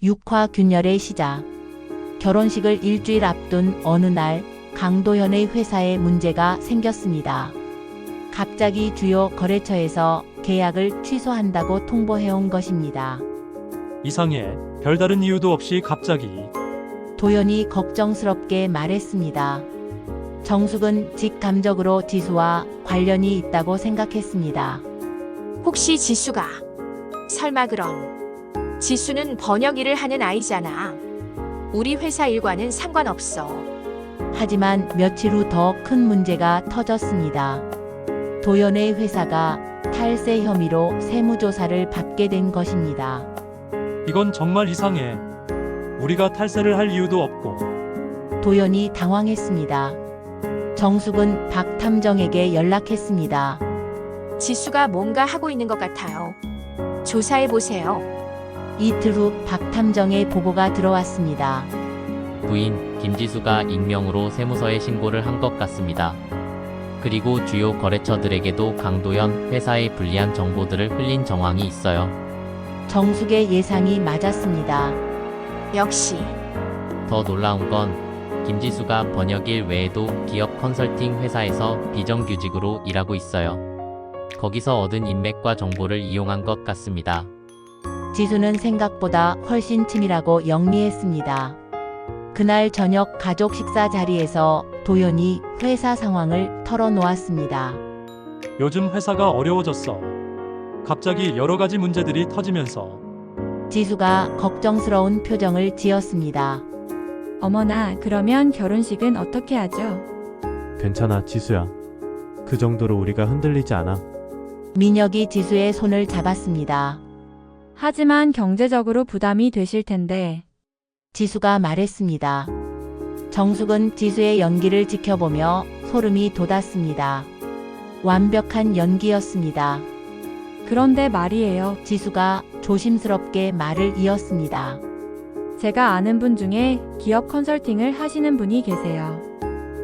육화균열의 시작. 결혼식을 일주일 앞둔 어느 날 강도현의 회사에 문제가 생겼습니다. 갑자기 주요 거래처에서 계약을 취소한다고 통보해온 것입니다. 이상해. 별다른 이유도 없이 갑자기. 도연이 걱정스럽게 말했습니다. 정숙은 직감적으로 지수와 관련이 있다고 생각했습니다. 혹시 지수가? 설마 그럼. 지수는 번역 일을 하는 아이잖아. 우리 회사 일과는 상관없어. 하지만 며칠 후 더 큰 문제가 터졌습니다. 도연의 회사가 탈세 혐의로 세무조사를 받게 된 것입니다. 이건 정말 이상해. 우리가 탈세를 할 이유도 없고. 도연이 당황했습니다. 정숙은 박 탐정에게 연락했습니다. 지수가 뭔가 하고 있는 것 같아요. 조사해보세요. 이틀 후 박 탐정의 보고가 들어왔습니다. 부인 김지수가 익명으로 세무서에 신고를 한 것 같습니다. 그리고 주요 거래처들에게도 강도현 회사의 불리한 정보들을 흘린 정황이 있어요. 정숙의 예상이 맞았습니다. 역시. 더 놀라운 건 김지수가 번역일 외에도 기업 컨설팅 회사에서 비정규직으로 일하고 있어요. 거기서 얻은 인맥과 정보를 이용한 것 같습니다. 지수는 생각보다 훨씬 치밀하고 영리했습니다. 그날 저녁 가족 식사 자리에서 도연이 회사 상황을 털어놓았습니다. 요즘 회사가 어려워졌어. 갑자기 여러 가지 문제들이 터지면서. 지수가 걱정스러운 표정을 지었습니다. 어머나, 그러면 결혼식은 어떻게 하죠? 괜찮아, 지수야. 그 정도로 우리가 흔들리지 않아. 민혁이 지수의 손을 잡았습니다. 하지만 경제적으로 부담이 되실 텐데. 지수가 말했습니다. 정숙은 지수의 연기를 지켜보며 소름이 돋았습니다. 완벽한 연기였습니다. 그런데 말이에요. 지수가 조심스럽게 말을 이었습니다. 제가 아는 분 중에 기업 컨설팅을 하시는 분이 계세요.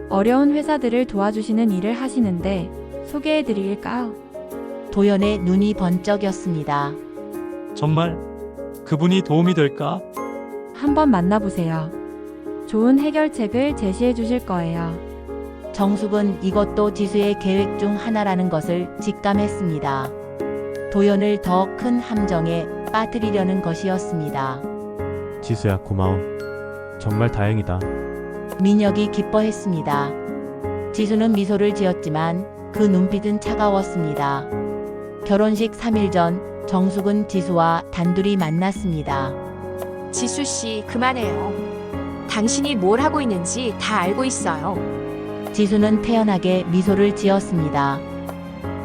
어려운 회사들을 도와주시는 일을 하시는데 소개해 드릴까요? 도연의 눈이 번쩍였습니다. 정말? 그분이 도움이 될까? 한번 만나보세요. 좋은 해결책을 제시해 주실 거예요. 정숙은 이것도 지수의 계획 중 하나라는 것을 직감했습니다. 도연을 더 큰 함정에 빠뜨리려는 것이었습니다. 지수야, 고마워. 정말 다행이다. 민혁이 기뻐했습니다. 지수는 미소를 지었지만 그 눈빛은 차가웠습니다. 결혼식 3일 전 정숙은 지수와 단둘이 만났습니다. 지수 씨, 그만해요. 당신이 뭘 하고 있는지 다 알고 있어요. 지수는 태연하게 미소를 지었습니다.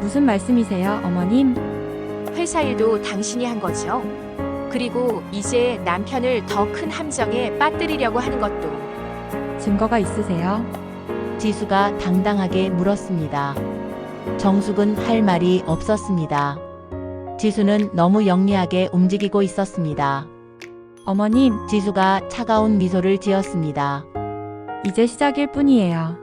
무슨 말씀이세요, 어머님? 회사 일도 당신이 한 거죠. 그리고 이제 남편을 더 큰 함정에 빠뜨리려고 하는 것도. 증거가 있으세요? 지수가 당당하게 물었습니다. 정숙은 할 말이 없었습니다. 지수는 너무 영리하게 움직이고 있었습니다. 어머님, 지수가 차가운 미소를 지었습니다. 이제 시작일 뿐이에요.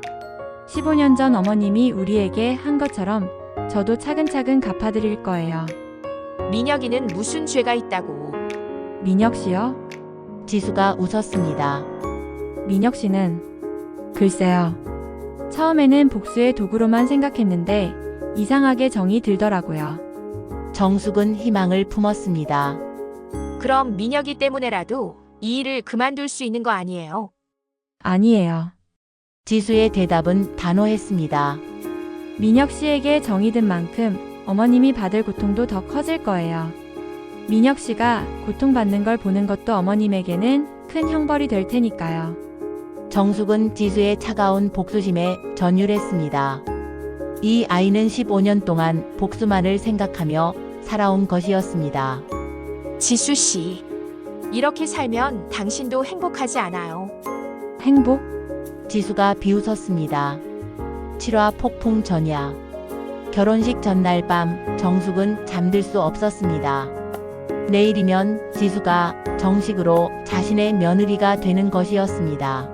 15년 전 어머님이 우리에게 한 것처럼 저도 차근차근 갚아드릴 거예요. 민혁이는 무슨 죄가 있다고. 민혁 씨요? 지수가 웃었습니다. 민혁 씨는 글쎄요. 처음에는 복수의 도구로만 생각했는데 이상하게 정이 들더라고요. 정숙은 희망을 품었습니다. 그럼 민혁이 때문에라도 이 일을 그만둘 수 있는 거 아니에요? 아니에요. 지수의 대답은 단호했습니다. 민혁 씨에게 정이 든 만큼 어머님이 받을 고통도 더 커질 거예요. 민혁 씨가 고통받는 걸 보는 것도 어머님에게는 큰 형벌이 될 테니까요. 정숙은 지수의 차가운 복수심에 전율했습니다. 이 아이는 15년 동안 복수만을 생각하며 살아온 것이었습니다. 지수 씨, 이렇게 살면 당신도 행복하지 않아요. 행복? 지수가 비웃었습니다. 7화 폭풍 전야. 결혼식 전날 밤 정숙은 잠들 수 없었습니다. 내일이면 지수가 정식으로 자신의 며느리가 되는 것이었습니다.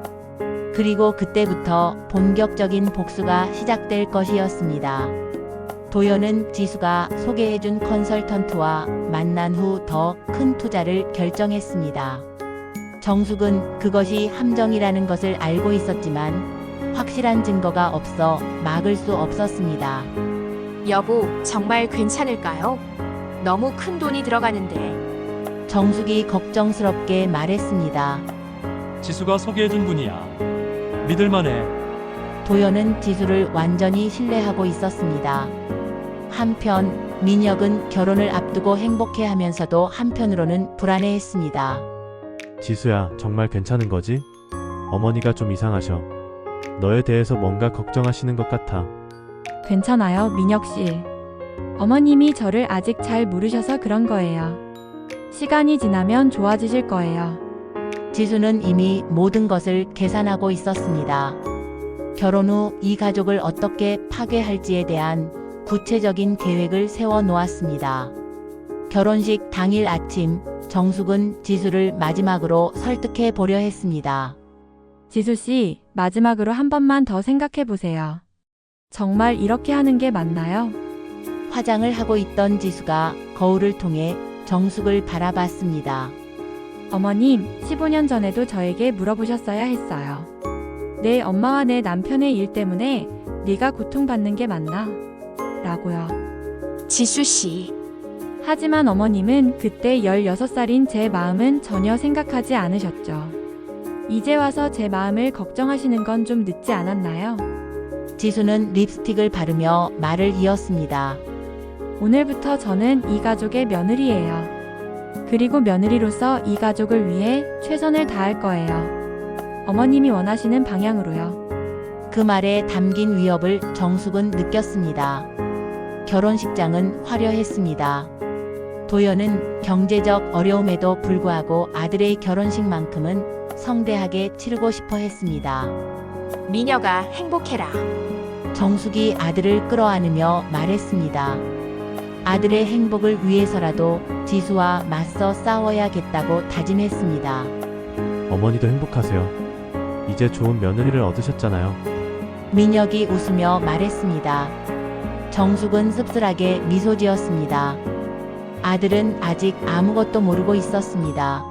그리고 그때부터 본격적인 복수가 시작될 것이었습니다. 도연은 지수가 소개해준 컨설턴트와 만난 후 더 큰 투자를 결정했습니다. 정숙은 그것이 함정이라는 것을 알고 있었지만 확실한 증거가 없어 막을 수 없었습니다. 여보, 정말 괜찮을까요? 너무 큰 돈이 들어가는데. 정숙이 걱정스럽게 말했습니다. 지수가 소개해준 분이야. 믿을만해. 도연은 지수를 완전히 신뢰하고 있었습니다. 한편 민혁은 결혼을 앞두고 행복해하면서도 한편으로는 불안해했습니다. 지수야, 정말 괜찮은 거지? 어머니가 좀 이상하셔. 너에 대해서 뭔가 걱정하시는 것 같아. 괜찮아요, 민혁 씨. 어머님이 저를 아직 잘 모르셔서 그런 거예요. 시간이 지나면 좋아지실 거예요. 지수는 이미 모든 것을 계산하고 있었습니다. 결혼 후 이 가족을 어떻게 파괴할지에 대한 구체적인 계획을 세워 놓았습니다. 결혼식 당일 아침, 정숙은 지수를 마지막으로 설득해 보려 했습니다. 지수 씨, 마지막으로 한 번만 더 생각해 보세요. 정말 이렇게 하는 게 맞나요? 화장을 하고 있던 지수가 거울을 통해 정숙을 바라봤습니다. 어머님, 15년 전에도 저에게 물어보셨어야 했어요. 내 엄마와 내 남편의 일 때문에 네가 고통받는 게 맞나? 라고요. 지수 씨, 하지만 어머님은 그때 16살인 제 마음은 전혀 생각하지 않으셨죠. 이제 와서 제 마음을 걱정하시는 건 좀 늦지 않았나요? 지수는 립스틱을 바르며 말을 이었습니다. 오늘부터 저는 이 가족의 며느리예요. 그리고 며느리로서 이 가족을 위해 최선을 다할 거예요. 어머님이 원하시는 방향으로요. 그 말에 담긴 위협을 정숙은 느꼈습니다. 결혼식장은 화려했습니다. 도연은 경제적 어려움에도 불구하고 아들의 결혼식만큼은 성대하게 치르고 싶어 했습니다. 미녀가 행복해라. 정숙이 아들을 끌어안으며 말했습니다. 아들의 행복을 위해서라도 지수와 맞서 싸워야겠다고 다짐했습니다. 어머니도 행복하세요. 이제 좋은 며느리를 얻으셨잖아요. 민혁이 웃으며 말했습니다. 정숙은 씁쓸하게 미소 지었습니다. 아들은 아직 아무것도 모르고 있었습니다.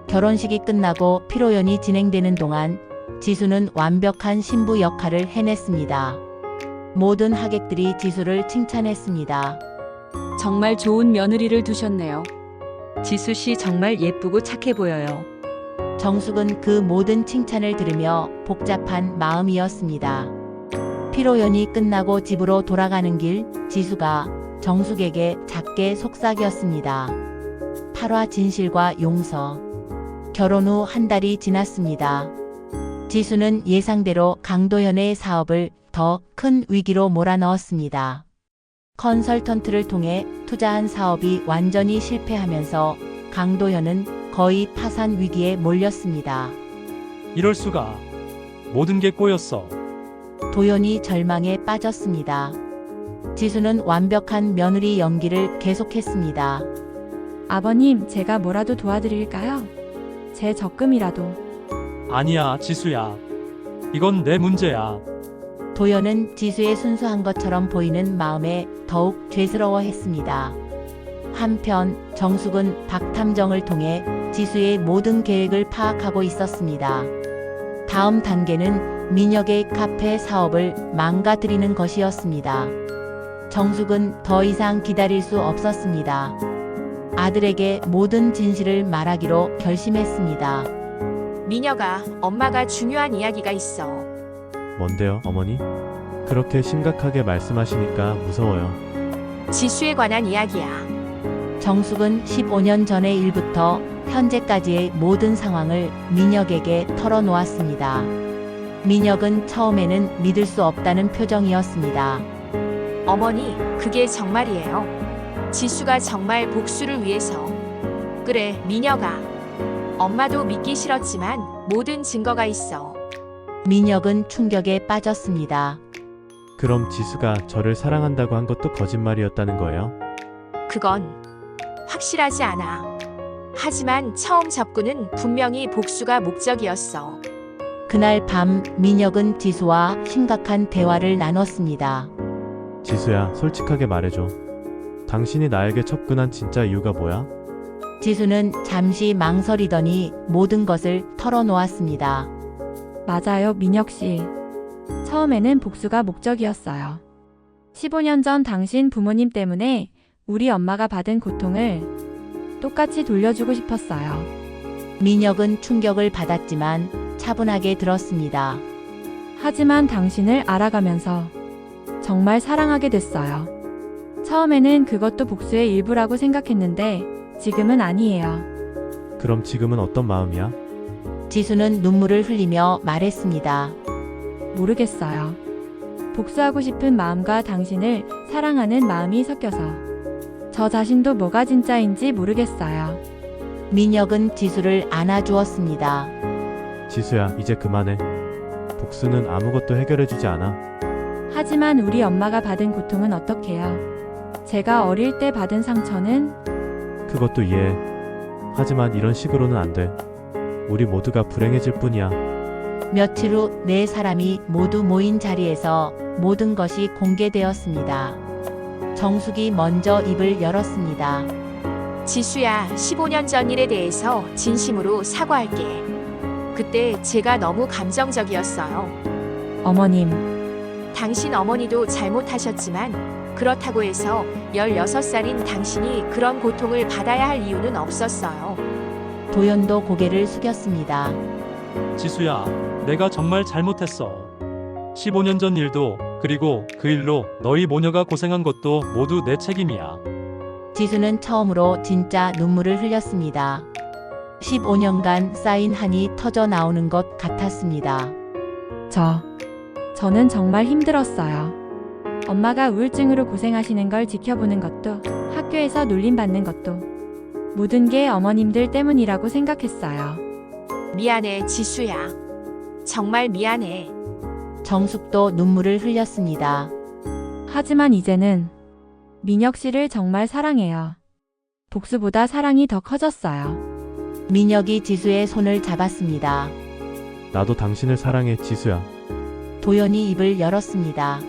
결혼식이 끝나고 피로연이 진행되는 동안 지수는 완벽한 신부 역할을 해냈습니다. 모든 하객들이 지수를 칭찬했습니다. 정말 좋은 며느리를 두셨네요. 지수 씨 정말 예쁘고 착해 보여요. 정숙은 그 모든 칭찬을 들으며 복잡한 마음이었습니다. 피로연이 끝나고 집으로 돌아가는 길, 지수가 정숙에게 작게 속삭였습니다. 8화 진실과 용서. 결혼 후 한 달이 지났습니다. 지수는 예상대로 강도현의 사업을 더 큰 위기로 몰아넣었습니다. 컨설턴트를 통해 투자한 사업이 완전히 실패하면서 강도현은 거의 파산 위기에 몰렸습니다. 이럴 수가. 모든 게 꼬였어. 도연이 절망에 빠졌습니다. 지수는 완벽한 며느리 연기를 계속했습니다. 아버님, 제가 뭐라도 도와드릴까요? 제 적금이라도. 아니야, 지수야. 이건 내 문제야. 도연은 지수의 순수한 것처럼 보이는 마음에 더욱 죄스러워했습니다. 한편 정숙은 박탐정을 통해 지수의 모든 계획을 파악하고 있었습니다. 다음 단계는 민혁의 카페 사업을 망가뜨리는 것이었습니다. 정숙은 더 이상 기다릴 수 없었습니다. 아들에게 모든 진실을 말하기로 결심했습니다. 미녀가, 엄마가 중요한 이야기가 있어. 뭔데요, 어머니? 그렇게 심각하게 말씀하시니까 무서워요. 지수에 관한 이야기야. 정숙은 15년 전의 일부터 현재까지의 모든 상황을 민혁에게 털어놓았습니다. 민혁은 처음에는 믿을 수 없다는 표정이었습니다. 어머니, 그게 정말이에요. 지수가 정말 복수를 위해서. 그래, 미녀가. 엄마도 믿기 싫었지만 모든 증거가 있어. 민혁은 충격에 빠졌습니다. 그럼 지수가 저를 사랑한다고 한 것도 거짓말이었다는 거예요? 그건 확실하지 않아. 하지만 처음 접근은 분명히 복수가 목적이었어. 그날 밤 민혁은 지수와 심각한 대화를 나눴습니다. 지수야, 솔직하게 말해줘. 당신이 나에게 접근한 진짜 이유가 뭐야? 지수는 잠시 망설이더니 모든 것을 털어놓았습니다. 맞아요, 민혁 씨. 처음에는 복수가 목적이었어요. 15년 전 당신 부모님 때문에 우리 엄마가 받은 고통을 똑같이 돌려주고 싶었어요. 민혁은 충격을 받았지만 차분하게 들었습니다. 하지만 당신을 알아가면서 정말 사랑하게 됐어요. 처음에는 그것도 복수의 일부라고 생각했는데 지금은 아니에요. 그럼 지금은 어떤 마음이야? 지수는 눈물을 흘리며 말했습니다. 모르겠어요. 복수하고 싶은 마음과 당신을 사랑하는 마음이 섞여서 저 자신도 뭐가 진짜인지 모르겠어요. 민혁은 지수를 안아주었습니다. 지수야, 이제 그만해. 복수는 아무것도 해결해주지 않아. 하지만 우리 엄마가 받은 고통은 어떡해요? 제가 어릴 때 받은 상처는 그것도 이해해. 하지만 이런 식으로는 안 돼. 우리 모두가 불행해질 뿐이야. 며칠 후 네 사람이 모두 모인 자리에서 모든 것이 공개되었습니다. 정숙이 먼저 입을 열었습니다. 지수야, 15년 전 일에 대해서 진심으로 사과할게. 그때 제가 너무 감정적이었어요. 어머님, 당신 어머니도 잘못하셨지만 그렇다고 해서 16살인 당신이 그런 고통을 받아야 할 이유는 없었어요. 도연도 고개를 숙였습니다. 지수야, 내가 정말 잘못했어. 15년 전 일도 그리고 그 일로 너희 모녀가 고생한 것도 모두 내 책임이야. 지수는 처음으로 진짜 눈물을 흘렸습니다. 15년간 쌓인 한이 터져 나오는 것 같았습니다. 저는 정말 힘들었어요. 엄마가 우울증으로 고생하시는 걸 지켜보는 것도, 학교에서 놀림받는 것도, 모든 게 어머님들 때문이라고 생각했어요. 미안해, 지수야. 정말 미안해. 정숙도 눈물을 흘렸습니다. 하지만 이제는 민혁 씨를 정말 사랑해요. 복수보다 사랑이 더 커졌어요. 민혁이 지수의 손을 잡았습니다. 나도 당신을 사랑해, 지수야. 도연이 입을 열었습니다.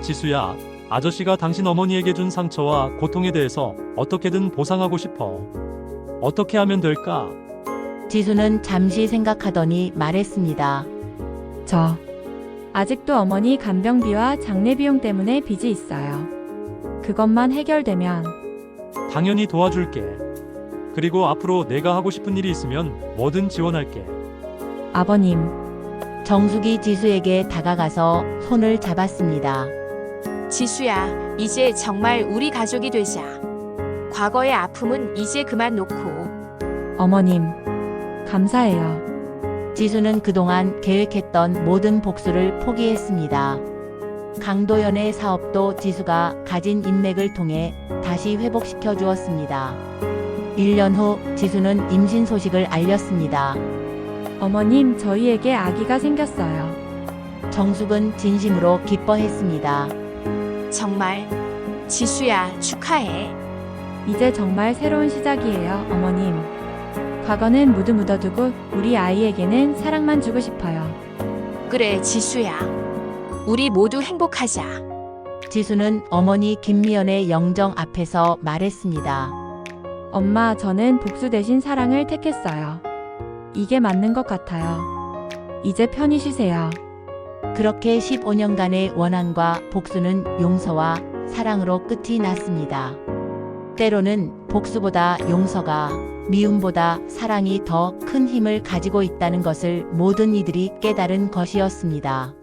지수야, 아저씨가 당신 어머니에게 준 상처와 고통에 대해서 어떻게든 보상하고 싶어. 어떻게 하면 될까? 지수는 잠시 생각하더니 말했습니다. 아직도 어머니 간병비와 장례 비용 때문에 빚이 있어요. 그것만 해결되면 당연히 도와줄게. 그리고 앞으로 내가 하고 싶은 일이 있으면 뭐든 지원할게. 아버님, 정숙이 지수에게 다가가서 손을 잡았습니다. 지수야, 이제 정말 우리 가족이 되자. 과거의 아픔은 이제 그만 놓고. 어머님, 감사해요. 지수는 그동안 계획했던 모든 복수를 포기했습니다. 강도연의 사업도 지수가 가진 인맥을 통해 다시 회복시켜 주었습니다. 1년 후 지수는 임신 소식을 알렸습니다. 어머님, 저희에게 아기가 생겼어요. 정숙은 진심으로 기뻐했습니다. 정말. 지수야, 축하해. 이제 정말 새로운 시작이에요, 어머님. 과거는 모두 묻어두고 우리 아이에게는 사랑만 주고 싶어요. 그래, 지수야. 우리 모두 행복하자. 지수는 어머니 김미연의 영정 앞에서 말했습니다. 엄마, 저는 복수 대신 사랑을 택했어요. 이게 맞는 것 같아요. 이제 편히 쉬세요. 그렇게 15년간의 원한과 복수는 용서와 사랑으로 끝이 났습니다. 때로는 복수보다 용서가, 미움보다 사랑이 더 큰 힘을 가지고 있다는 것을 모든 이들이 깨달은 것이었습니다.